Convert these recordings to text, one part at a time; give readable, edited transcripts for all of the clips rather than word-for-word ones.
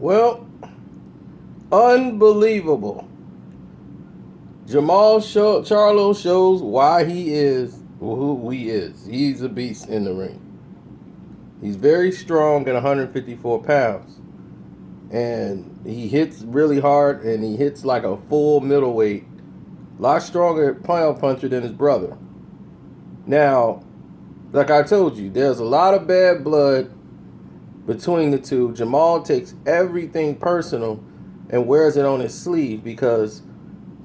Well, unbelievable. Charlo shows why he is who he is. He's a beast in the ring. He's very strong at 154 pounds. And he hits really hard, and he hits like a full middleweight. A lot stronger pound puncher than his brother. Now, like I told you, there's a lot of bad blood between the two. Jermall takes everything personal and wears it on his sleeve because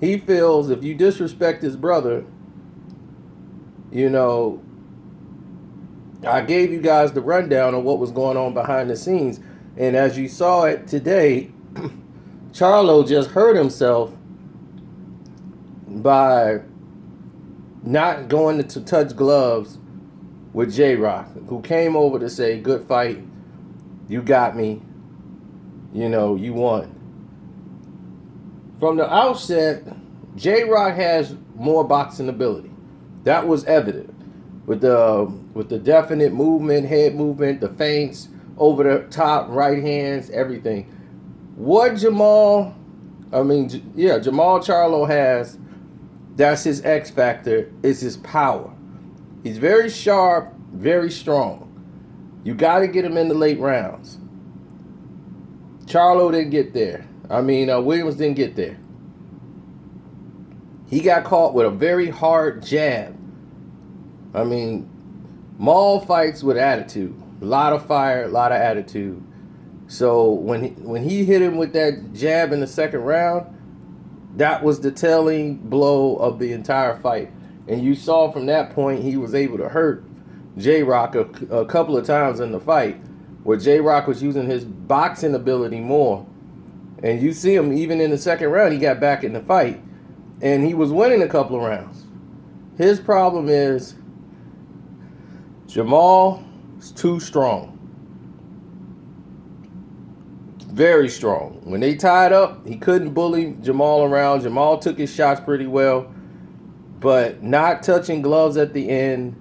he feels if you disrespect his brother, you know, I gave you guys the rundown of what was going on behind the scenes. And as you saw it today, Charlo just hurt himself by not going to touch gloves with J-Rock, who came over to say, good fight, you got me, you know, you won. From the outset, J-Rock has more boxing ability. That was evident with the definite movement, head movement, the feints, over the top, right hands, everything. What Jermall Charlo has, that's his X factor, is his power. He's very sharp, very strong. You got to get him in the late rounds. Charlo didn't get there. Williams didn't get there. He got caught with a very hard jab. Maul fights with attitude. A lot of fire, a lot of attitude. So when he hit him with that jab in the second round, that was the telling blow of the entire fight. And you saw from that point he was able to hurt J-Rock a couple of times in the fight, where J-Rock was using his boxing ability more. And you see him even in the second round, he got back in the fight. And he was winning a couple of rounds. His problem is Jermall is too strong. Very strong. When they tied up, he couldn't bully Jermall around. Jermall took his shots pretty well, but not touching gloves at the end.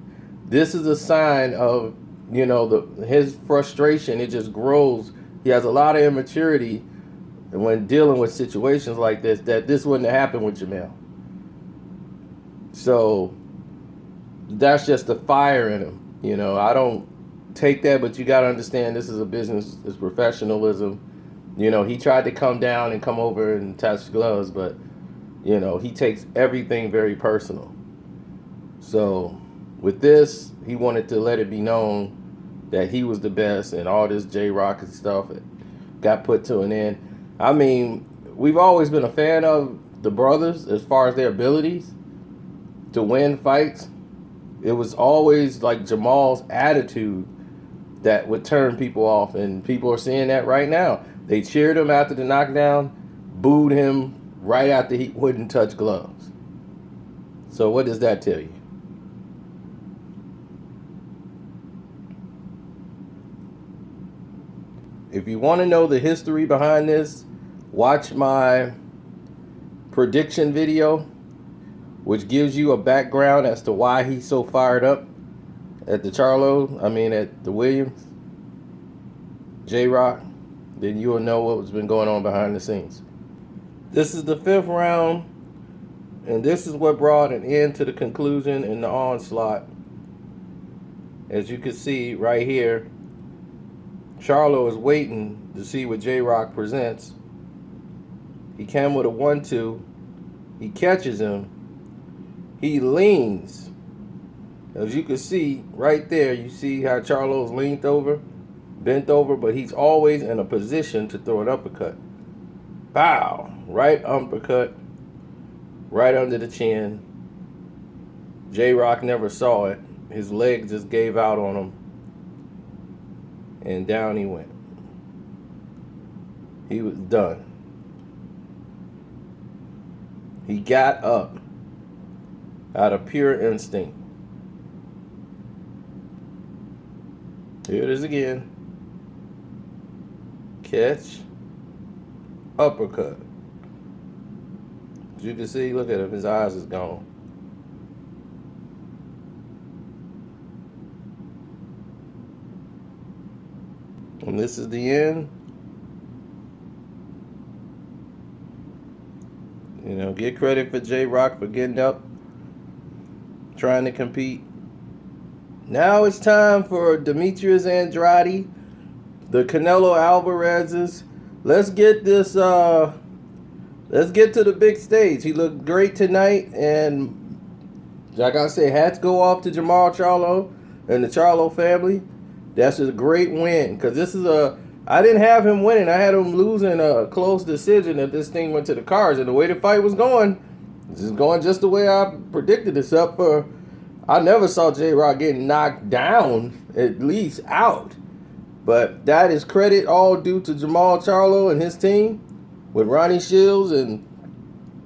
This is a sign of, his frustration. It just grows. He has a lot of immaturity when dealing with situations like this, that this wouldn't have happened with Jermall. So that's just the fire in him. I don't take that, but you got to understand this is a business. It's professionalism. He tried to come down and come over and touch gloves, but, he takes everything very personal. So with this, he wanted to let it be known that he was the best, and all this J-Rock and stuff got put to an end. We've always been a fan of the brothers as far as their abilities to win fights. It was always like Jermall's attitude that would turn people off, and people are seeing that right now. They cheered him after the knockdown, booed him right after he wouldn't touch gloves. So what does that tell you? If you want to know the history behind this, watch my prediction video, which gives you a background as to why he's so fired up at the Williams, J-Rock. Then you'll know what's been going on behind the scenes. This is the 5th round, and this is what brought an end to the conclusion in the onslaught. As you can see right here, Charlo is waiting to see what J-Rock presents. He came with a 1-2. He catches him. He leans. As you can see right there, you see how Charlo's leaned over, bent over, but he's always in a position to throw an uppercut. Bow! Right uppercut, right under the chin. J-Rock never saw it. His leg just gave out on him, and down he went. He was done. He got up out of pure instinct. Here it is again. Catch. Uppercut. As you can see, look at him. His eyes is gone. And this is the end. You know, get credit for J-Rock for getting up, trying to compete. Now it's time for Demetrius Andrade, the Canelo Alvarez's. Let's get this. Let's get to the big stage. He looked great tonight, and like I said, hats go off to Jermall Charlo and the Charlo family. That's a great win, because this is a. I didn't have him winning. I had him losing a close decision if this thing went to the cards. And the way the fight was going, this is going just the way I predicted. Except for, I never saw J-Rock getting knocked down, at least out. But that is credit all due to Jermall Charlo and his team with Ronnie Shields. And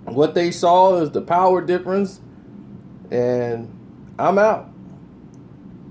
what they saw is the power difference. And I'm out.